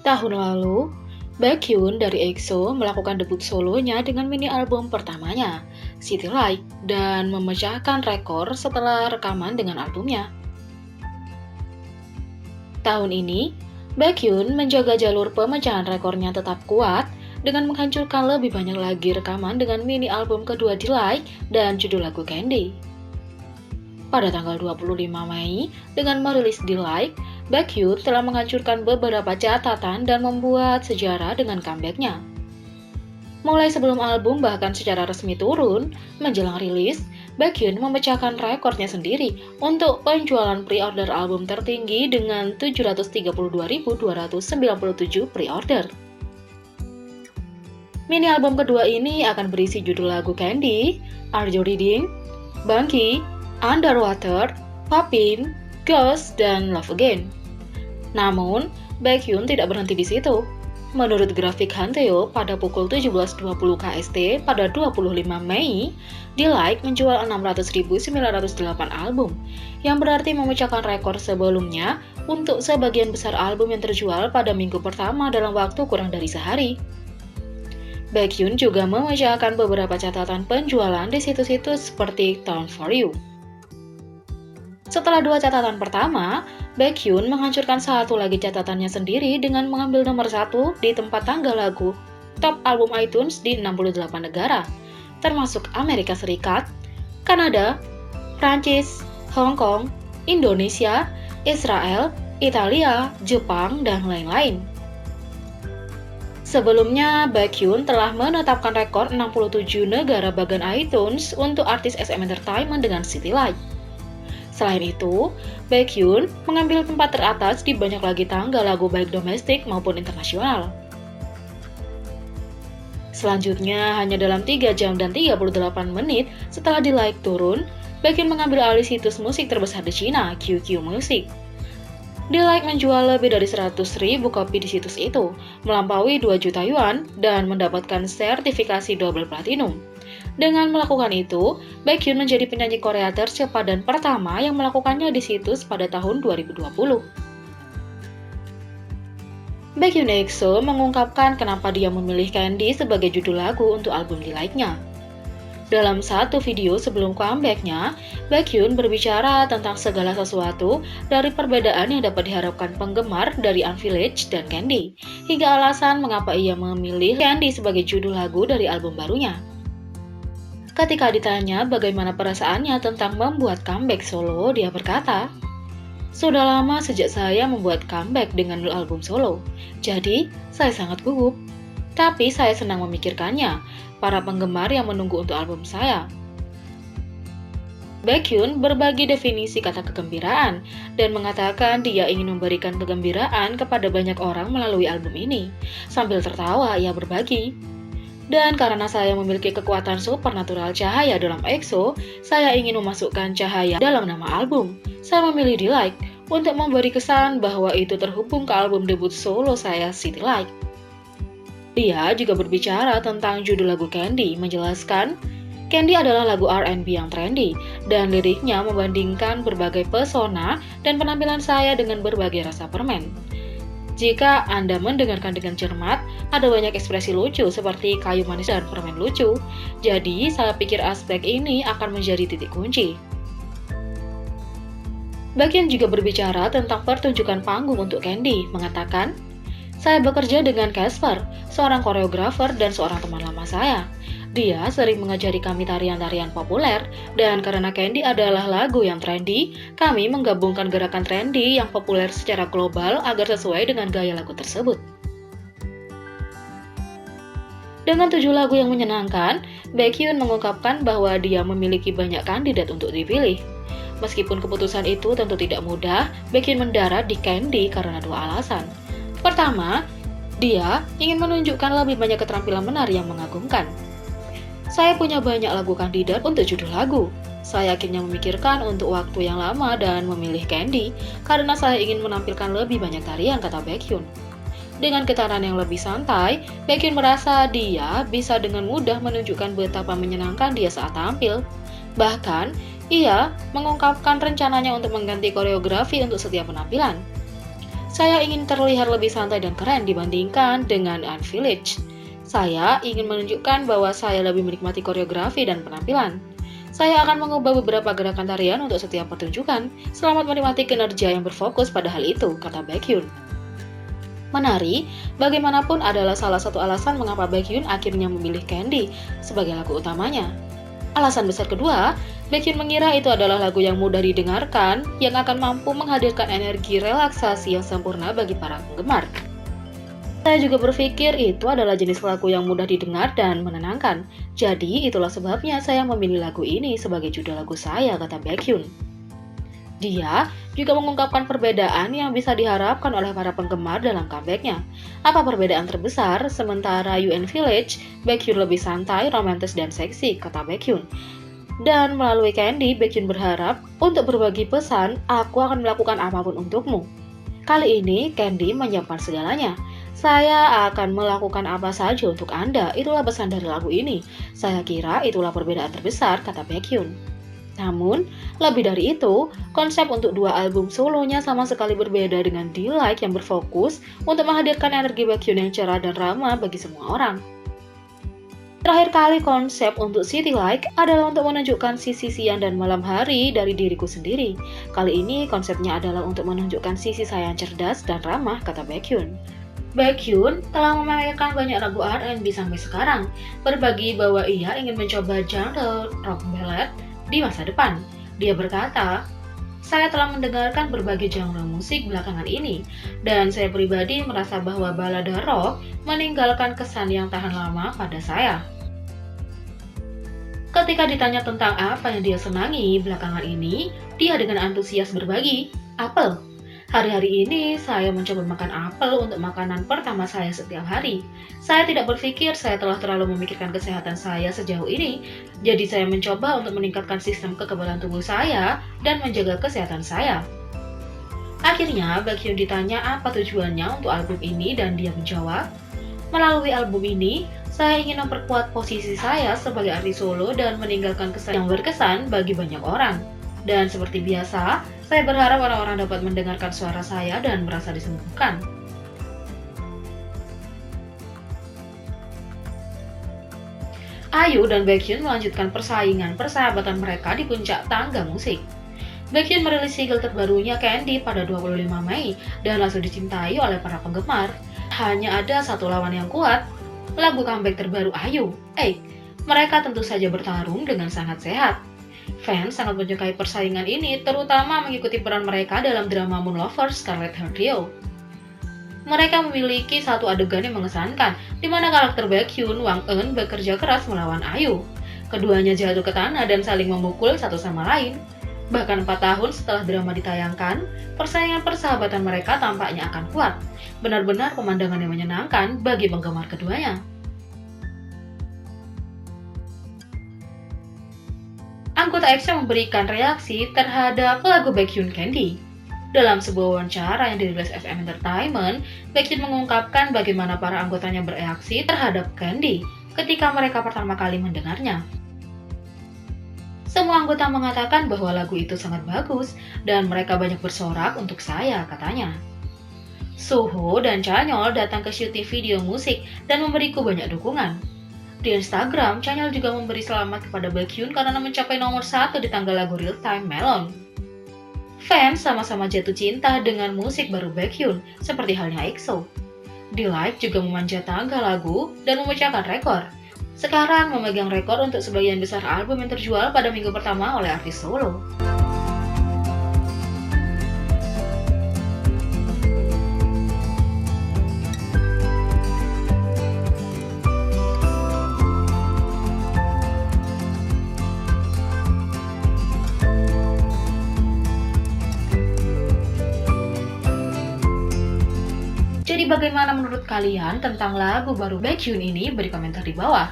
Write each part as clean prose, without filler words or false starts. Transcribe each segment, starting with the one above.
Tahun lalu, Baekhyun dari EXO melakukan debut solonya dengan mini album pertamanya, City Light, dan memecahkan rekor setelah rekaman dengan albumnya. Tahun ini, Baekhyun menjaga jalur pemecahan rekornya tetap kuat dengan menghancurkan lebih banyak lagi rekaman dengan mini album kedua Delight dan judul lagu Candy. Pada tanggal 25 Mei, dengan merilis Delight, Baekhyun telah menghancurkan beberapa catatan dan membuat sejarah dengan comeback-nya. Mulai sebelum album bahkan secara resmi turun, menjelang rilis, Baekhyun memecahkan rekornya sendiri untuk penjualan pre-order album tertinggi dengan 732.297 pre-order. Mini album kedua ini akan berisi judul lagu Candy, Are You Reading, Bangki, Underwater, Poppin, Ghost, dan Love Again. Namun, Baekhyun tidak berhenti di situ. Menurut grafik Hanteo pada pukul 17.20 KST pada 25 Mei, Delight menjual 600.908 album, yang berarti memecahkan rekor sebelumnya untuk sebagian besar album yang terjual pada minggu pertama dalam waktu kurang dari sehari. Baekhyun juga memecahkan beberapa catatan penjualan di situs-situs seperti Town For You. Setelah dua catatan pertama, Baekhyun menghancurkan satu lagi catatannya sendiri dengan mengambil nomor 1 di tempat tangga lagu top album iTunes di 68 negara, termasuk Amerika Serikat, Kanada, Prancis, Hong Kong, Indonesia, Israel, Italia, Jepang, dan lain-lain. Sebelumnya, Baekhyun telah menetapkan rekor 67 negara bagian iTunes untuk artis SM Entertainment dengan City Light. Selain itu, Baekhyun mengambil tempat teratas di banyak lagi tangga lagu baik domestik maupun internasional. Selanjutnya, hanya dalam 3 jam dan 38 menit setelah Delight turun, Baekhyun mengambil alih situs musik terbesar di China, QQ Music. Delight menjual lebih dari 100.000 kopi di situs itu, melampaui 2 juta yuan, dan mendapatkan sertifikasi double platinum. Dengan melakukan itu, Baekhyun menjadi penyanyi Korea tercepat dan pertama yang melakukannya di situs pada tahun 2020. Baekhyun EXO mengungkapkan kenapa dia memilih Candy sebagai judul lagu untuk album Delight-nya. Dalam satu video sebelum comeback-nya, Baekhyun berbicara tentang segala sesuatu dari perbedaan yang dapat diharapkan penggemar dari Unvillage dan Candy, hingga alasan mengapa ia memilih Candy sebagai judul lagu dari album barunya. Ketika ditanya bagaimana perasaannya tentang membuat comeback solo, dia berkata, "Sudah lama sejak saya membuat comeback dengan album solo, jadi saya sangat gugup. Tapi saya senang memikirkannya, para penggemar yang menunggu untuk album saya." Baekhyun berbagi definisi kata kegembiraan dan mengatakan dia ingin memberikan kegembiraan kepada banyak orang melalui album ini. Sambil tertawa, ia berbagi, "Dan karena saya memiliki kekuatan supernatural cahaya dalam EXO, saya ingin memasukkan cahaya dalam nama album. Saya memilih Delight untuk memberi kesan bahwa itu terhubung ke album debut solo saya, City Light." Dia juga berbicara tentang judul lagu Candy, menjelaskan, "Candy adalah lagu R&B yang trendy, dan liriknya membandingkan berbagai pesona dan penampilan saya dengan berbagai rasa permen. Jika Anda mendengarkan dengan cermat, ada banyak ekspresi lucu seperti kayu manis dan permen lucu. Jadi, saya pikir aspek ini akan menjadi titik kunci." Baekhyun juga berbicara tentang pertunjukan panggung untuk Candy, mengatakan, "Saya bekerja dengan Casper, seorang koreografer dan seorang teman lama saya. Dia sering mengajari kami tarian-tarian populer, dan karena Candy adalah lagu yang trendy, kami menggabungkan gerakan trendy yang populer secara global agar sesuai dengan gaya lagu tersebut." Dengan 7 lagu yang menyenangkan, Baekhyun mengungkapkan bahwa dia memiliki banyak kandidat untuk dipilih. Meskipun keputusan itu tentu tidak mudah, Baekhyun mendarat di Candy karena 2 alasan. Pertama, dia ingin menunjukkan lebih banyak keterampilan menari yang mengagumkan. "Saya punya banyak lagu kandidat untuk judul lagu. Saya akhirnya memikirkan untuk waktu yang lama dan memilih Candy karena saya ingin menampilkan lebih banyak tarian," kata Baekhyun. Dengan getaran yang lebih santai, Baekhyun merasa dia bisa dengan mudah menunjukkan betapa menyenangkan dia saat tampil. Bahkan, ia mengungkapkan rencananya untuk mengganti koreografi untuk setiap penampilan. Saya ingin terlihat lebih santai dan keren dibandingkan dengan Unvillage. Saya ingin menunjukkan bahwa saya lebih menikmati koreografi dan penampilan. Saya akan mengubah beberapa gerakan tarian untuk setiap pertunjukan. Selamat menikmati kinerja yang berfokus pada hal itu, kata Baekhyun. Menari, bagaimanapun adalah salah satu alasan mengapa Baekhyun akhirnya memilih Candy sebagai lagu utamanya. Alasan besar kedua, Baekhyun mengira itu adalah lagu yang mudah didengarkan, yang akan mampu menghadirkan energi relaksasi yang sempurna bagi para penggemar. Saya juga berpikir itu adalah jenis lagu yang mudah didengar dan menenangkan. Jadi, itulah sebabnya saya memilih lagu ini sebagai judul lagu saya, kata Baekhyun. Dia juga mengungkapkan perbedaan yang bisa diharapkan oleh para penggemar dalam comeback-nya. Apa perbedaan terbesar? Sementara Unvillage, Baekhyun lebih santai, romantis, dan seksi, kata Baekhyun. Dan melalui Candy, Baekhyun berharap untuk berbagi pesan, aku akan melakukan apapun untukmu. Kali ini, Candy menyiapkan segalanya. Saya akan melakukan apa saja untuk Anda, itulah pesan dari lagu ini. Saya kira itulah perbedaan terbesar, kata Baekhyun. Namun, lebih dari itu, konsep untuk dua album solonya sama sekali berbeda dengan D-Like yang berfokus untuk menghadirkan energi Baekhyun yang cerah dan ramah bagi semua orang. Terakhir kali konsep untuk City Like adalah untuk menunjukkan sisi siang dan malam hari dari diriku sendiri. Kali ini konsepnya adalah untuk menunjukkan sisi saya yang cerdas dan ramah, kata Baekhyun. Baekhyun telah memamerkan banyak lagu R&B sampai sekarang, berbagi bahwa ia ingin mencoba genre rock ballad di masa depan. Dia berkata, saya telah mendengarkan berbagai genre musik belakangan ini, dan saya pribadi merasa bahwa balada rock meninggalkan kesan yang tahan lama pada saya. Ketika ditanya tentang apa yang dia senangi belakangan ini, dia dengan antusias berbagi, apel. Hari-hari ini saya mencoba makan apel untuk makanan pertama saya setiap hari. Saya tidak berpikir saya telah terlalu memikirkan kesehatan saya sejauh ini, jadi saya mencoba untuk meningkatkan sistem kekebalan tubuh saya dan menjaga kesehatan saya. Akhirnya, Baekhyun ditanya apa tujuannya untuk album ini dan dia menjawab, melalui album ini, saya ingin memperkuat posisi saya sebagai artis solo dan meninggalkan kesan yang berkesan bagi banyak orang. Dan seperti biasa, saya berharap orang-orang dapat mendengarkan suara saya dan merasa disembuhkan. IU dan Baekhyun melanjutkan persaingan persahabatan mereka di puncak tangga musik. Baekhyun merilis single terbarunya Candy pada 25 Mei dan langsung dicintai oleh para penggemar. Hanya ada satu lawan yang kuat, lagu comeback terbaru IU. Mereka tentu saja bertarung dengan sangat sehat. Fans sangat menyukai persaingan ini, terutama mengikuti peran mereka dalam drama Moon Lovers Scarlet Heart Trio. Mereka memiliki satu adegan yang mengesankan, di mana karakter Baekhyun, Wang Eun bekerja keras melawan IU. Keduanya jatuh ke tanah dan saling memukul satu sama lain. Bahkan 4 tahun setelah drama ditayangkan, persaingan persahabatan mereka tampaknya akan kuat. Benar-benar pemandangan yang menyenangkan bagi penggemar keduanya. Anggota EXO memberikan reaksi terhadap lagu Baekhyun Candy. Dalam sebuah wawancara yang dirilis FM Entertainment, Baekhyun mengungkapkan bagaimana para anggotanya bereaksi terhadap Candy ketika mereka pertama kali mendengarnya. Semua anggota mengatakan bahwa lagu itu sangat bagus dan mereka banyak bersorak untuk saya, katanya. Suho dan Chanyeol datang ke syuting video musik dan memberiku banyak dukungan. Di Instagram, Chanyeol juga memberi selamat kepada Baekhyun karena mencapai nomor 1 di tanggal lagu Real Time Melon. Fans sama-sama jatuh cinta dengan musik baru Baekhyun, seperti halnya EXO. D-Like juga memanjat tangga lagu dan memecahkan rekor. Sekarang memegang rekor untuk sebagian besar album yang terjual pada minggu pertama oleh artis solo. Jadi bagaimana menurut kalian tentang lagu baru Baekhyun ini? Beri komentar di bawah.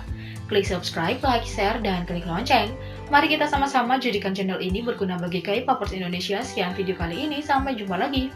Klik subscribe, like, share, dan klik lonceng. Mari kita sama-sama jadikan channel ini berguna bagi K-popers Indonesia. Sekian video kali ini, sampai jumpa lagi.